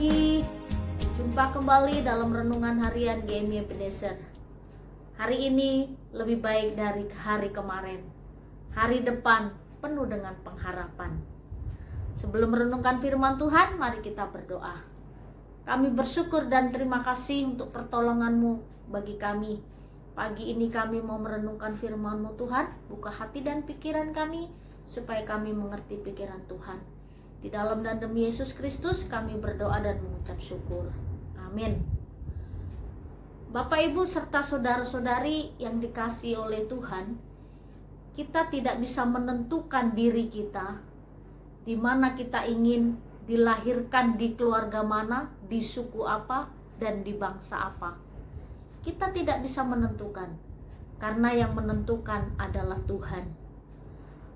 pagi. Jumpa kembali dalam renungan harian GMI Ebenezer. Hari ini lebih baik dari hari kemarin. Hari depan penuh dengan pengharapan. Sebelum merenungkan firman Tuhan, mari kita berdoa. Kami bersyukur dan terima kasih untuk pertolongan-Mu bagi kami. Pagi ini kami mau merenungkan firman-Mu Tuhan. Buka hati dan pikiran kami supaya kami mengerti pikiran Tuhan. Di dalam dan demi Yesus Kristus kami berdoa dan mengucap syukur. Amin. Bapak, Ibu, serta saudara-saudari yang dikasihi oleh Tuhan, kita tidak bisa menentukan diri kita di mana kita ingin dilahirkan, di keluarga mana, di suku apa, dan di bangsa apa. Kita tidak bisa menentukan, karena yang menentukan adalah Tuhan.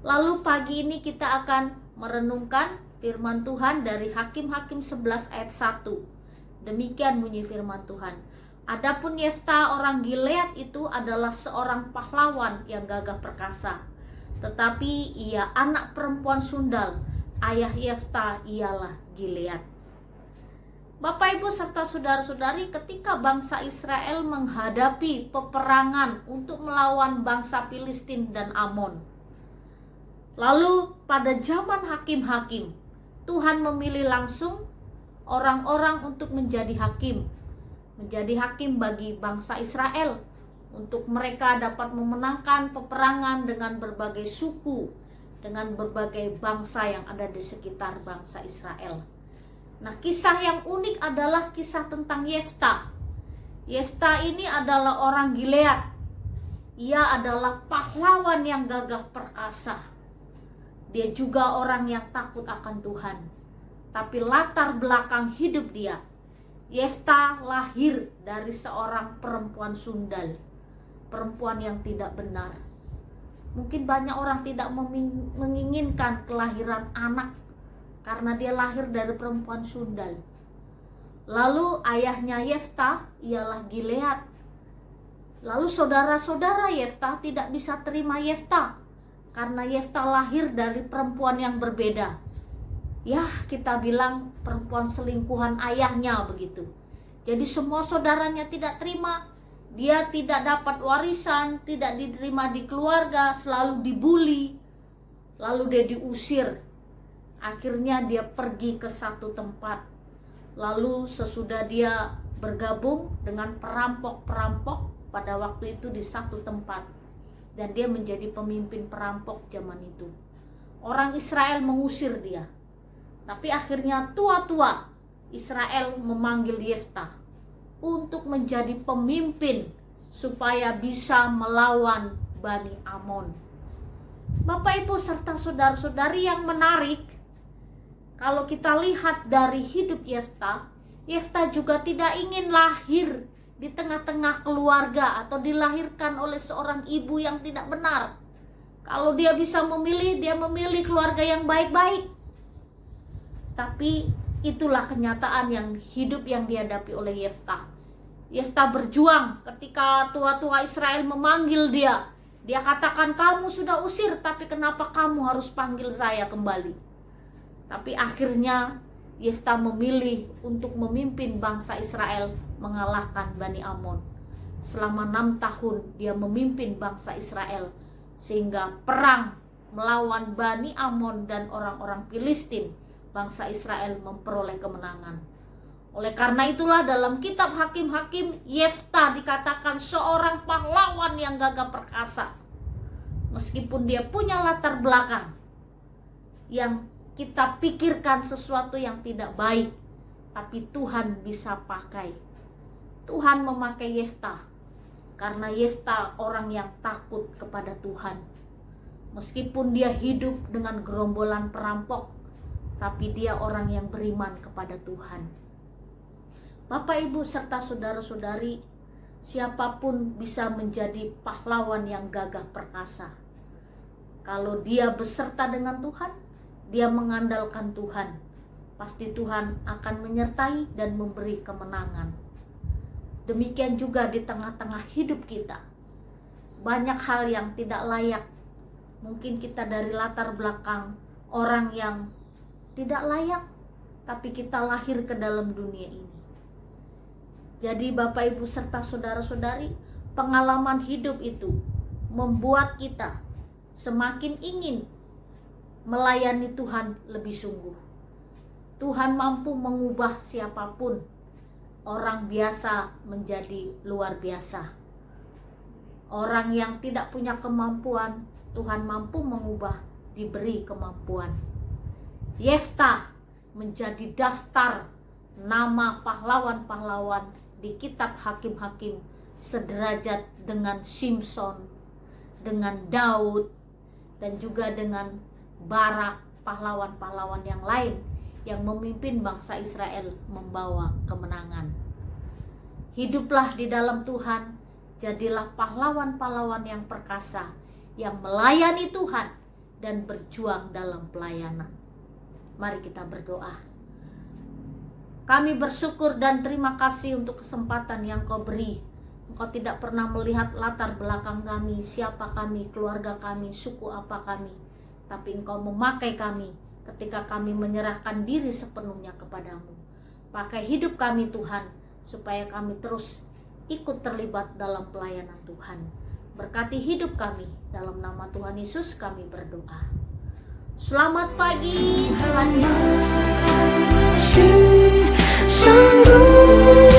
Lalu pagi ini kita akan merenungkan firman Tuhan dari Hakim-Hakim 11 ayat 1. Demikian bunyi firman Tuhan. Adapun Yefta orang Gilead itu adalah seorang pahlawan yang gagah perkasa. Tetapi ia anak perempuan sundal. Ayah Yefta ialah Gilead. Bapak, Ibu, serta saudara-saudari, ketika bangsa Israel menghadapi peperangan untuk melawan bangsa Filistin dan Amon. Lalu pada zaman hakim-hakim, Tuhan memilih langsung orang-orang untuk menjadi hakim. Menjadi hakim bagi bangsa Israel. Untuk mereka dapat memenangkan peperangan dengan berbagai suku, dengan berbagai bangsa yang ada di sekitar bangsa Israel. Nah, kisah yang unik adalah kisah tentang Yefta. Yefta ini adalah orang Gilead. Ia adalah pahlawan yang gagah perkasa. Dia juga orang yang takut akan Tuhan. Tapi latar belakang hidup dia, Yefta lahir dari seorang perempuan sundal, perempuan yang tidak benar. Mungkin banyak orang tidak menginginkan kelahiran anak karena dia lahir dari perempuan sundal. Lalu ayahnya Yefta ialah Gilead. Lalu saudara-saudara Yefta tidak bisa terima Yefta karena Yefta lahir dari perempuan yang berbeda. Ya, kita bilang perempuan selingkuhan ayahnya begitu. Jadi semua saudaranya tidak terima. Dia tidak dapat warisan, tidak diterima di keluarga, selalu dibully. Lalu dia diusir. Akhirnya dia pergi ke satu tempat. Lalu sesudah dia bergabung dengan perampok-perampok pada waktu itu di satu tempat. Dan dia menjadi pemimpin perampok zaman itu. Orang Israel mengusir dia. Tapi akhirnya tua-tua Israel memanggil Yefta untuk menjadi pemimpin supaya bisa melawan Bani Amon. Bapak, Ibu, serta saudara-saudari yang menarik, kalau kita lihat dari hidup Yefta, Yefta juga tidak ingin lahir di tengah-tengah keluarga atau dilahirkan oleh seorang ibu yang tidak benar. Kalau dia bisa memilih, dia memilih keluarga yang baik-baik. Tapi itulah kenyataan yang hidup yang dihadapi oleh Yefta. Yefta berjuang ketika tua-tua Israel memanggil dia. Dia katakan, kamu sudah usir, tapi kenapa kamu harus panggil saya kembali? Tapi akhirnya Yefta memilih untuk memimpin bangsa Israel mengalahkan Bani Amon. Selama 6 tahun dia memimpin bangsa Israel sehingga perang melawan Bani Amon dan orang-orang Filistin, bangsa Israel memperoleh kemenangan. Oleh karena itulah dalam kitab Hakim-Hakim, Yefta dikatakan seorang pahlawan yang gagah perkasa. Meskipun dia punya latar belakang yang kita pikirkan sesuatu yang tidak baik, tapi Tuhan bisa pakai. Tuhan memakai Yefta karena Yefta orang yang takut kepada Tuhan. Meskipun dia hidup dengan gerombolan perampok, tapi dia orang yang beriman kepada Tuhan. Bapak, Ibu, serta saudara-saudari, siapapun bisa menjadi pahlawan yang gagah perkasa. Kalau dia beserta dengan Tuhan, dia mengandalkan Tuhan, pasti Tuhan akan menyertai dan memberi kemenangan. Demikian juga di tengah-tengah hidup kita. Banyak hal yang tidak layak. Mungkin kita dari latar belakang orang yang tidak layak, tapi kita lahir ke dalam dunia ini. Jadi Bapak Ibu serta saudara-saudari, pengalaman hidup itu membuat kita semakin ingin melayani Tuhan lebih sungguh. Tuhan mampu mengubah siapapun, orang biasa menjadi luar biasa. Orang yang tidak punya kemampuan, Tuhan mampu mengubah, diberi kemampuan. Yefta menjadi daftar nama pahlawan-pahlawan di kitab Hakim-Hakim, sederajat dengan Simson, dengan Daud, dan juga dengan Barak, pahlawan-pahlawan yang lain yang memimpin bangsa Israel membawa kemenangan. Hiduplah di dalam Tuhan, jadilah pahlawan-pahlawan yang perkasa, yang melayani Tuhan dan berjuang dalam pelayanan. Mari kita berdoa. Kami bersyukur dan terima kasih untuk kesempatan yang Kau beri. Engkau tidak pernah melihat latar belakang kami, siapa kami, keluarga kami, suku apa kami. Tapi Engkau memakai kami ketika kami menyerahkan diri sepenuhnya kepadamu. Pakai hidup kami Tuhan, supaya kami terus ikut terlibat dalam pelayanan Tuhan. Berkati hidup kami, dalam nama Tuhan Yesus kami berdoa. Selamat pagi, Tuhan Yesus. Sanggup,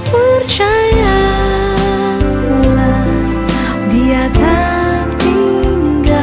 percayalah, Dia tak tinggalkan